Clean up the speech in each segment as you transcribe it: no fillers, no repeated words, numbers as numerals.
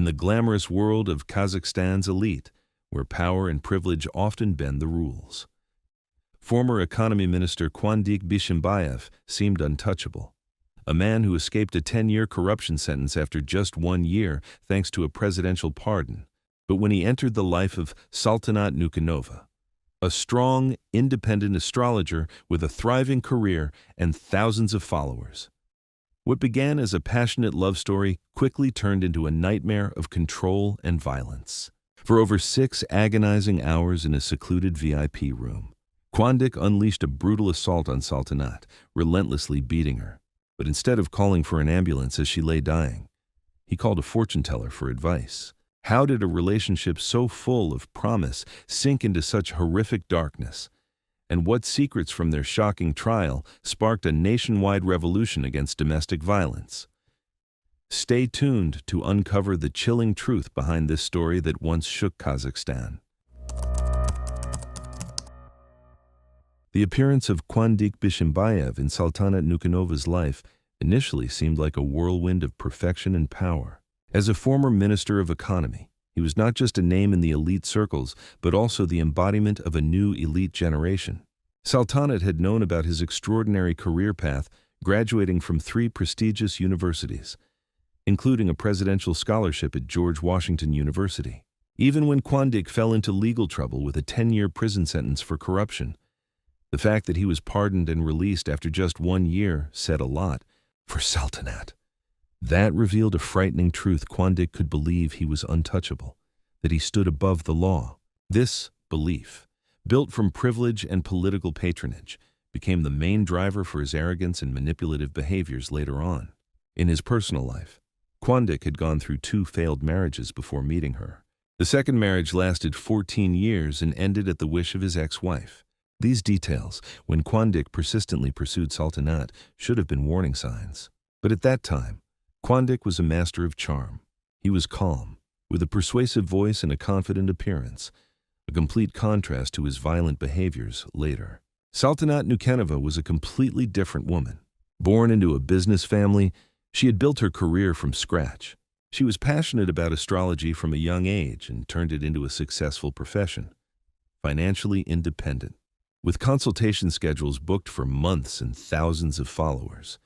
in the glamorous world of Kazakhstan's elite, where power and privilege often bend the rules. Former Economy Minister Quandik Bishimbayev seemed untouchable, a man who escaped a 10-year corruption sentence after just 1 year thanks to a presidential pardon. But when he entered the life of Saltanat Nukanova, a strong, independent astrologer with a thriving career and thousands of followers, what began as a passionate love story quickly turned into a nightmare of control and violence. For over 6 agonizing hours in a secluded VIP room, Quandik unleashed a brutal assault on Saltanat, relentlessly beating her. But instead of calling for an ambulance as she lay dying, he called a fortune teller for advice. How did a relationship so full of promise sink into such horrific darkness? And what secrets from their shocking trial sparked a nationwide revolution against domestic violence? Stay tuned to uncover the chilling truth behind this story that once shook Kazakhstan. The appearance of Quandik Bishimbayev in Saltanat Nukanova's life initially seemed like a whirlwind of perfection and power. As a former Minister of Economy, he was not just a name in the elite circles, but also the embodiment of a new elite generation. Saltanat had known about his extraordinary career path, graduating from 3 prestigious universities, including a presidential scholarship at George Washington University. Even when Quandik fell into legal trouble with a 10-year prison sentence for corruption, the fact that he was pardoned and released after just 1 year said a lot for Saltanat. That revealed a frightening truth: Quandik could believe he was untouchable, that he stood above the law. This belief, built from privilege and political patronage, became the main driver for his arrogance and manipulative behaviors later on. In his personal life, Quandik had gone through 2 failed marriages before meeting her. The second marriage lasted 14 years and ended at the wish of his ex-wife. These details, when Quandik persistently pursued Saltanat, should have been warning signs. But at that time, Quandik was a master of charm. He was calm, with a persuasive voice and a confident appearance, a complete contrast to his violent behaviors later. Saltanat Nukanova was a completely different woman. Born into a business family, she had built her career from scratch. She was passionate about astrology from a young age and turned it into a successful profession. Financially independent, with consultation schedules booked for months and thousands of followers.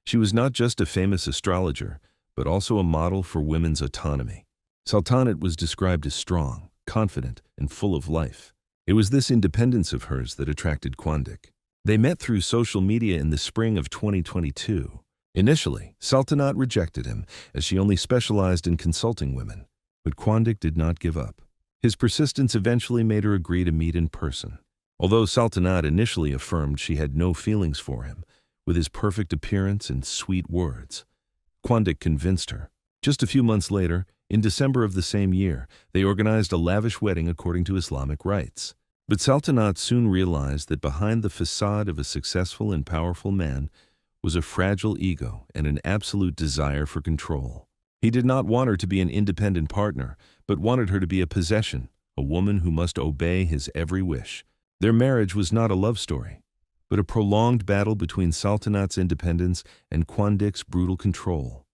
She was not just a famous astrologer, but also a model for women's autonomy. Saltanat was described as strong, confident, and full of life. It was this independence of hers that attracted Quandik. They met through social media in the spring of 2022. Initially, Saltanat rejected him, as she only specialized in consulting women. But Quandik did not give up. His persistence eventually made her agree to meet in person. Although Saltanat initially affirmed she had no feelings for him, with his perfect appearance and sweet words, Quandik convinced her. Just a few months later, in December of the same year, they organized a lavish wedding according to Islamic rites. But Saltanat soon realized that behind the facade of a successful and powerful man was a fragile ego and an absolute desire for control. He did not want her to be an independent partner, but wanted her to be a possession, a woman who must obey his every wish. Their marriage was not a love story, but a prolonged battle between Saltanat's independence and Quandik's brutal control,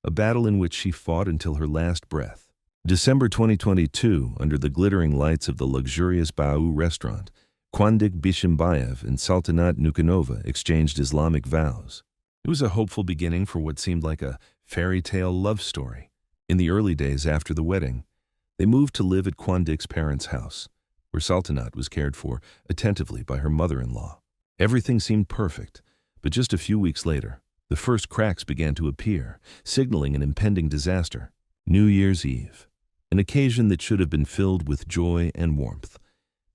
a battle in which she fought until her last breath. December 2022, under the glittering lights of the luxurious Bau restaurant, Quandik Bishimbayev and Saltanat Nukanova exchanged Islamic vows. It was a hopeful beginning for what seemed like a fairy tale love story. In the early days after the wedding, they moved to live at Quandik's parents' house, where Saltanat was cared for attentively by her mother-in-law. Everything seemed perfect, but just a few weeks later, the first cracks began to appear, signaling an impending disaster. New Year's Eve, an occasion that should have been filled with joy and warmth,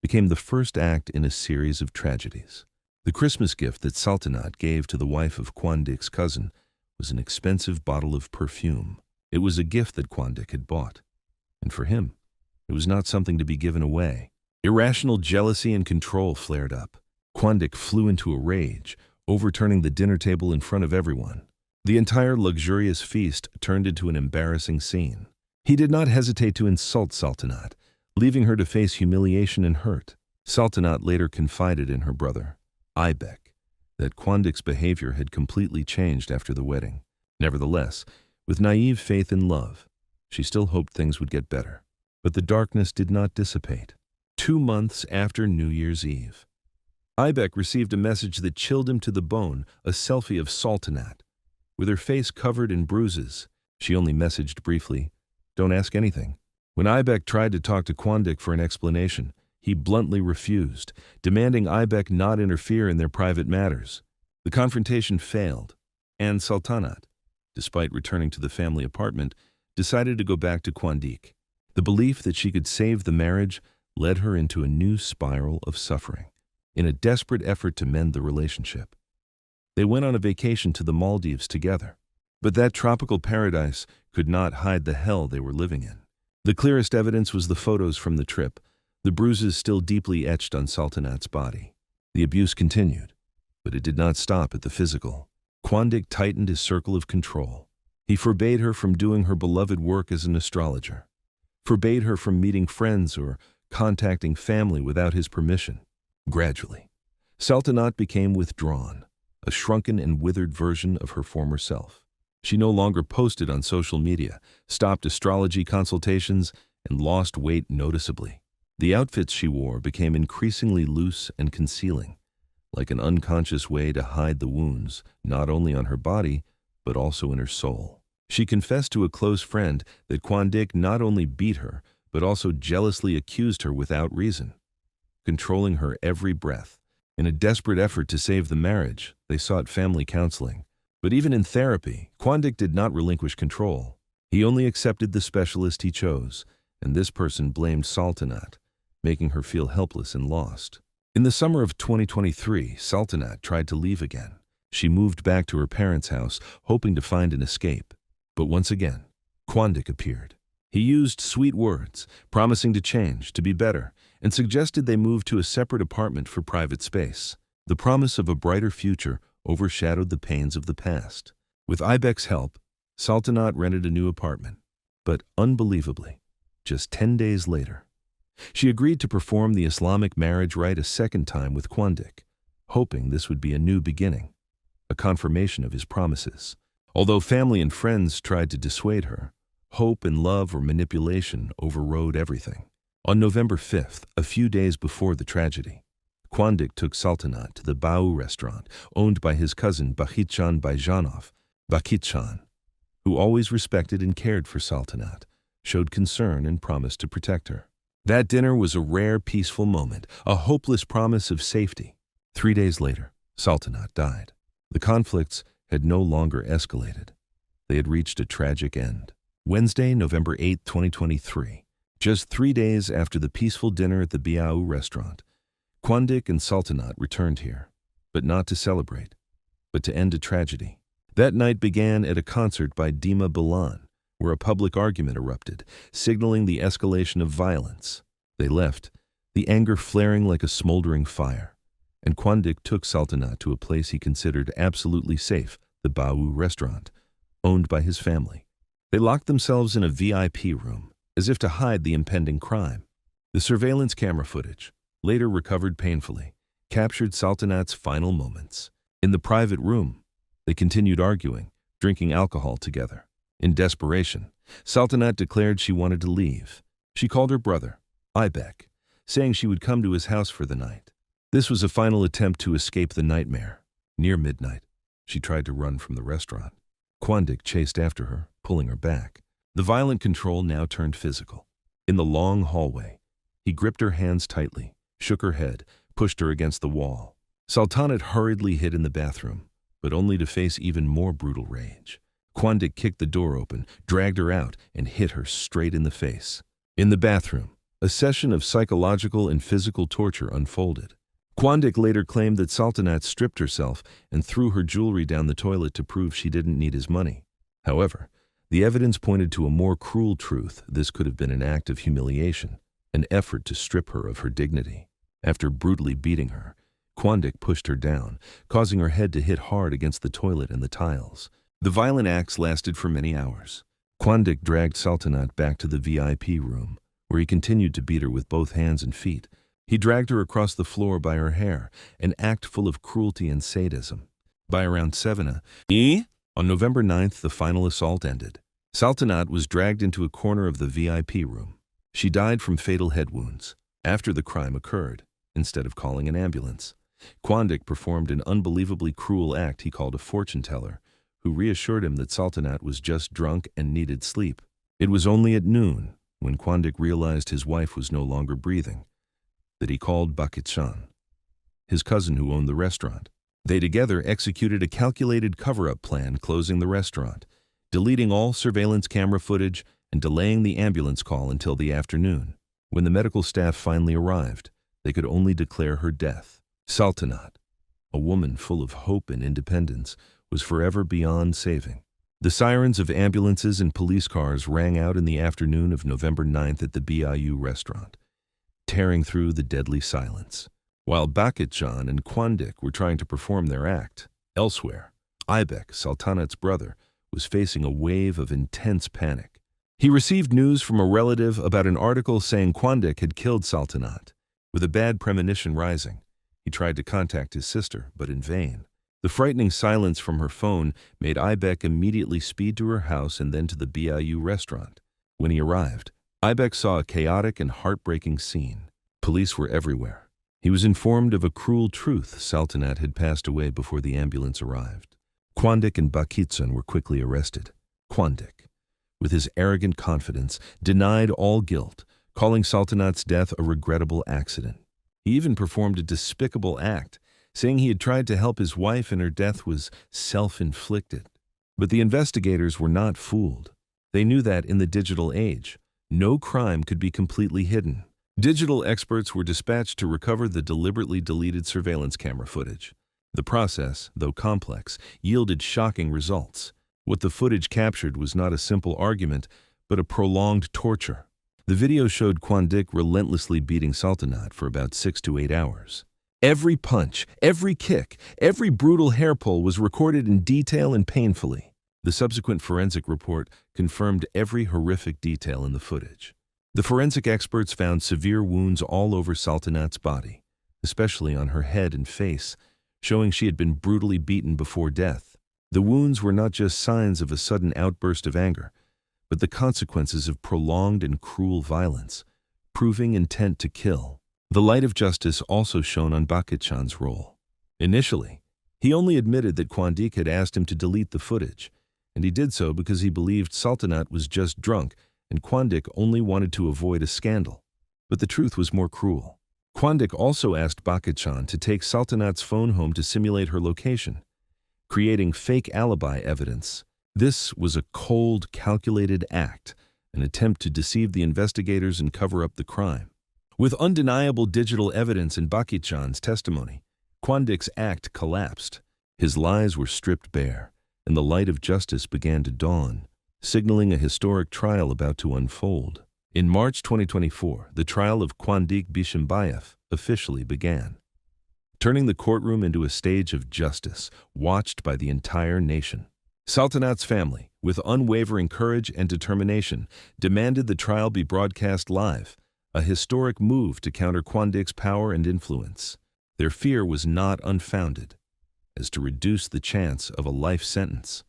became the first act in a series of tragedies. The Christmas gift that Saltanat gave to the wife of Quandik's cousin was an expensive bottle of perfume. It was a gift that Quandik had bought, and for him, it was not something to be given away. Irrational jealousy and control flared up. Quandik flew into a rage, overturning the dinner table in front of everyone. The entire luxurious feast turned into an embarrassing scene. He did not hesitate to insult Saltanat, leaving her to face humiliation and hurt. Saltanat later confided in her brother, Aybek, that Quandik's behavior had completely changed after the wedding. Nevertheless, with naive faith in love, She still hoped things would get better. But the darkness did not dissipate. 2 months after New Year's Eve, Aybek received a message that chilled him to the bone, a selfie of Saltanat. With her face covered in bruises, she only messaged briefly, "Don't ask anything." When Aybek tried to talk to Quandic for an explanation, he bluntly refused, demanding Aybek not interfere in their private matters. The confrontation failed, and Saltanat, despite returning to the family apartment, decided to go back to Quandic. The belief that she could save the marriage led her into a new spiral of suffering. In a desperate effort to mend the relationship, they went on a vacation to the Maldives together. But that tropical paradise could not hide the hell they were living in. The clearest evidence was the photos from the trip, the bruises still deeply etched on Saltanat's body. The abuse continued, but it did not stop at the physical. Quandic tightened his circle of control. He forbade her from doing her beloved work as an astrologer, forbade her from meeting friends or contacting family without his permission. Gradually, Saltanat became withdrawn, a shrunken and withered version of her former self. She no longer posted on social media, stopped astrology consultations, and lost weight noticeably. The outfits she wore became increasingly loose and concealing, like an unconscious way to hide the wounds, not only on her body, but also in her soul. She confessed to a close friend that Quandic not only beat her, but also jealously accused her without reason, controlling her every breath. In a desperate effort to save the marriage, they sought family counseling. But even in therapy, Quandic did not relinquish control. He only accepted the specialist he chose, and this person blamed Saltanat, making her feel helpless and lost. In the summer of 2023, Saltanat tried to leave again. She moved back to her parents' house, hoping to find an escape. But once again, Quandic appeared. He used sweet words, promising to change, to be better, and suggested they move to a separate apartment for private space. The promise of a brighter future overshadowed the pains of the past. With Aybek's help, Saltanat rented a new apartment. But unbelievably, just 10 days later, she agreed to perform the Islamic marriage rite a second time with Quandic, hoping this would be a new beginning, a confirmation of his promises. Although family and friends tried to dissuade her, hope and love or manipulation overrode everything. On November 5th, a few days before the tragedy, Quandic took Saltanat to the Bau restaurant, owned by his cousin Bakhitchan Baijanov. Bakhitchan, who always respected and cared for Saltanat, showed concern and promised to protect her. That dinner was a rare, peaceful moment, a hopeless promise of safety. 3 days later, Saltanat died. The conflicts had no longer escalated. They had reached a tragic end. Wednesday, November 8, 2023, just 3 days after the peaceful dinner at the Biau restaurant, Quandic and Saltanat returned here, but not to celebrate, but to end a tragedy. That night began at a concert by Dima Bilan, where a public argument erupted, signaling the escalation of violence. They left, the anger flaring like a smoldering fire, and Quandic took Saltanat to a place he considered absolutely safe, the Bau restaurant, owned by his family. They locked themselves in a VIP room, as if to hide the impending crime. The surveillance camera footage, later recovered painfully, captured Saltanat's final moments. In the private room, they continued arguing, drinking alcohol together. In desperation, Saltanat declared she wanted to leave. She called her brother, Aybek, saying she would come to his house for the night. This was a final attempt to escape the nightmare. Near midnight, she tried to run from the restaurant. Quandic chased after her, pulling her back. The violent control now turned physical. In the long hallway, he gripped her hands tightly, shook her head, pushed her against the wall. Saltanat hurriedly hid in the bathroom, but only to face even more brutal rage. Quandic kicked the door open, dragged her out, and hit her straight in the face. In the bathroom, a session of psychological and physical torture unfolded. Quandic later claimed that Saltanat stripped herself and threw her jewelry down the toilet to prove she didn't need his money. However, the evidence pointed to a more cruel truth. This could have been an act of humiliation, an effort to strip her of her dignity. After brutally beating her, Quandic pushed her down, causing her head to hit hard against the toilet and the tiles. The violent acts lasted for many hours. Quandic dragged Saltanat back to the VIP room, where he continued to beat her with both hands and feet. He dragged her across the floor by her hair, an act full of cruelty and sadism. By around 7 on November 9th, the final assault ended. Saltanat was dragged into a corner of the VIP room. She died from fatal head wounds after the crime occurred, instead of calling an ambulance. Quandic performed an unbelievably cruel act he called a fortune teller, who reassured him that Saltanat was just drunk and needed sleep. It was only at noon, when Quandic realized his wife was no longer breathing, that he called Bakitcan, his cousin who owned the restaurant. They together executed a calculated cover-up plan closing the restaurant, deleting all surveillance camera footage and delaying the ambulance call until the afternoon. When the medical staff finally arrived, they could only declare her death. Saltanat, a woman full of hope and independence, was forever beyond saving. The sirens of ambulances and police cars rang out in the afternoon of November 9th at the BIU restaurant, tearing through the deadly silence. While Bakitcan and Quandic were trying to perform their act, elsewhere, Aybek, Saltanat's brother, was facing a wave of intense panic. He received news from a relative about an article saying Quandic had killed Saltanat. With a bad premonition rising, he tried to contact his sister, but in vain. The frightening silence from her phone made Aybek immediately speed to her house and then to the BIU restaurant. When he arrived, Aybek saw a chaotic and heartbreaking scene. Police were everywhere. He was informed of a cruel truth: Saltanat had passed away before the ambulance arrived. Quandic and Bakitcan were quickly arrested. Quandic, with his arrogant confidence, denied all guilt, calling Saltanat's death a regrettable accident. He even performed a despicable act, saying he had tried to help his wife and her death was self-inflicted. But the investigators were not fooled. They knew that in the digital age, no crime could be completely hidden. Digital experts were dispatched to recover the deliberately deleted surveillance camera footage. The process, though complex, yielded shocking results. What the footage captured was not a simple argument, but a prolonged torture. The video showed Quandic relentlessly beating Saltanat for about 6 to 8 hours. Every punch, every kick, every brutal hair pull was recorded in detail and painfully. The subsequent forensic report confirmed every horrific detail in the footage. The forensic experts found severe wounds all over Saltanat's body, especially on her head and face, showing she had been brutally beaten before death. The wounds were not just signs of a sudden outburst of anger, but the consequences of prolonged and cruel violence, proving intent to kill. The light of justice also shone on Bakitcan's role. Initially, he only admitted that Quandic had asked him to delete the footage, and he did so because he believed Saltanat was just drunk and Quandic only wanted to avoid a scandal. But the truth was more cruel. Quandic also asked Bakitcan to take Saltanat's phone home to simulate her location, creating fake alibi evidence. This was a cold, calculated act, an attempt to deceive the investigators and cover up the crime. With undeniable digital evidence in Bakitcan's testimony, Quandic's act collapsed. His lies were stripped bare, and the light of justice began to dawn, signaling a historic trial about to unfold. In March 2024, the trial of Quandic Bishimbayev officially began, turning the courtroom into a stage of justice, watched by the entire nation. Saltanat's family, with unwavering courage and determination, demanded the trial be broadcast live, a historic move to counter Quandic's power and influence. Their fear was not unfounded, as to reduce the chance of a life sentence.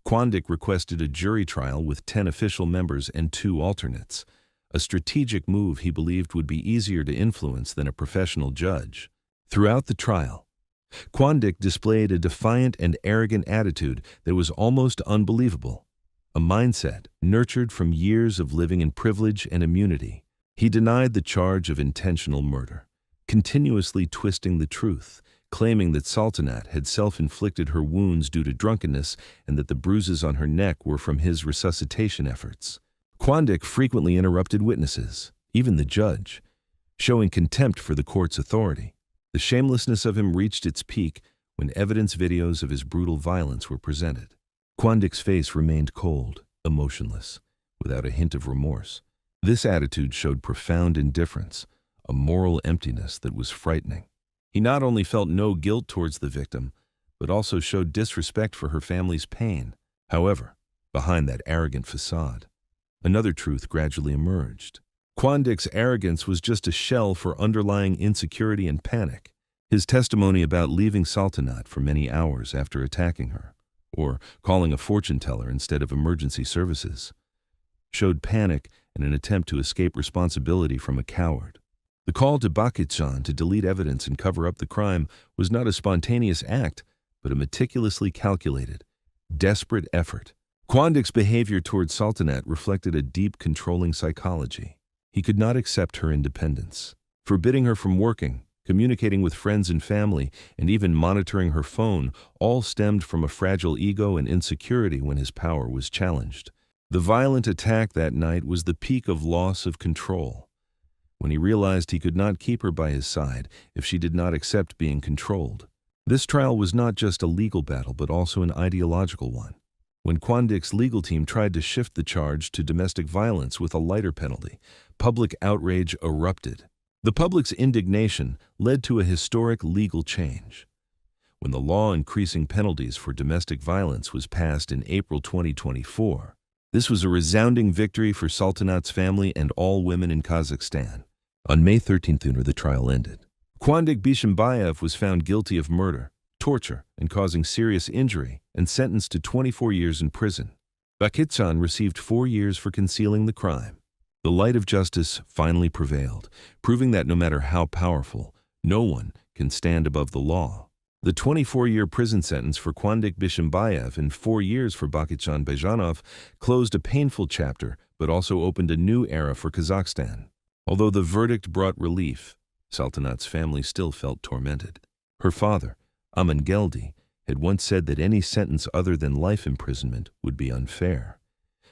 Quandic requested a jury trial with 10 official members and 2 alternates, a strategic move he believed would be easier to influence than a professional judge. Throughout the trial, Quandic displayed a defiant and arrogant attitude that was almost unbelievable, a mindset nurtured from years of living in privilege and immunity. He denied the charge of intentional murder, continuously twisting the truth, claiming that Saltanat had self-inflicted her wounds due to drunkenness and that the bruises on her neck were from his resuscitation efforts. Quandic frequently interrupted witnesses, even the judge, showing contempt for the court's authority. The shamelessness of him reached its peak when evidence videos of his brutal violence were presented. Quandic's face remained cold, emotionless, without a hint of remorse. This attitude showed profound indifference, a moral emptiness that was frightening. He not only felt no guilt towards the victim, but also showed disrespect for her family's pain. However, behind that arrogant facade, another truth gradually emerged. Quandic's arrogance was just a shell for underlying insecurity and panic. His testimony about leaving Saltanat for many hours after attacking her, or calling a fortune teller instead of emergency services, showed panic and an attempt to escape responsibility from a coward. The call to Bakitchan to delete evidence and cover up the crime was not a spontaneous act, but a meticulously calculated, desperate effort. Quandik's behavior toward Sultanat reflected a deep controlling psychology. He could not accept her independence. Forbidding her from working, communicating with friends and family, and even monitoring her phone all stemmed from a fragile ego and insecurity when his power was challenged. The violent attack that night was the peak of loss of control, when he realized he could not keep her by his side if she did not accept being controlled. This trial was not just a legal battle but also an ideological one. When Quandik's legal team tried to shift the charge to domestic violence with a lighter penalty, public outrage erupted. The public's indignation led to a historic legal change. When the law increasing penalties for domestic violence was passed in April 2024, this was a resounding victory for Sultanat's family and all women in Kazakhstan. On May 13th, the trial ended. Quandik Bishimbayev was found guilty of murder, torture, and causing serious injury, and sentenced to 24 years in prison. Bakitchan received 4 years for concealing the crime. The light of justice finally prevailed, proving that no matter how powerful, no one can stand above the law. The 24-year prison sentence for Quandik Bishimbayev and 4 years for Bakitchan Bejanov closed a painful chapter but also opened a new era for Kazakhstan. Although the verdict brought relief, Sultanat's family still felt tormented. Her father, Amangeldi, had once said that any sentence other than life imprisonment would be unfair,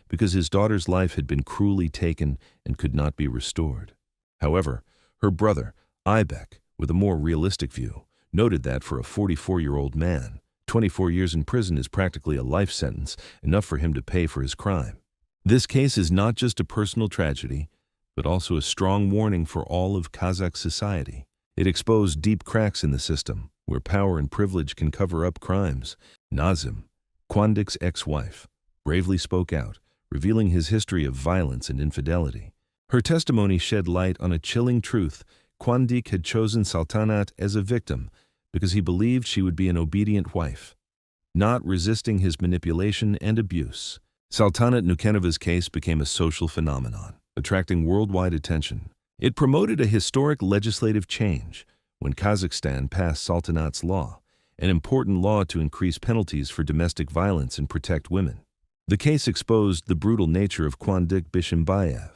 because his daughter's life had been cruelly taken and could not be restored. However, her brother, Aybek, with a more realistic view, noted that for a 44-year-old man, 24 years in prison is practically a life sentence, enough for him to pay for his crime. This case is not just a personal tragedy, but also a strong warning for all of Kazakh society. It exposed deep cracks in the system, where power and privilege can cover up crimes. Nazim, Quandik's ex-wife, bravely spoke out, revealing his history of violence and infidelity. Her testimony shed light on a chilling truth. Quandik had chosen Sultanat as a victim because he believed she would be an obedient wife, not resisting his manipulation and abuse. Sultanat Nukenova's case became a social phenomenon, attracting worldwide attention. It promoted a historic legislative change when Kazakhstan passed Sultanat's Law, an important law to increase penalties for domestic violence and protect women. The case exposed the brutal nature of Quandik Bishimbayev,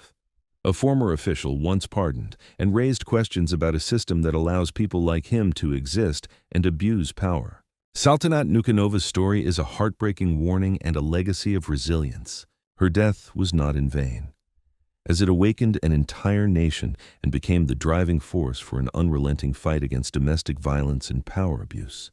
a former official once pardoned, and raised questions about a system that allows people like him to exist and abuse power. Sultanat Nukenova's story is a heartbreaking warning and a legacy of resilience. Her death was not in vain, as it awakened an entire nation and became the driving force for an unrelenting fight against domestic violence and power abuse.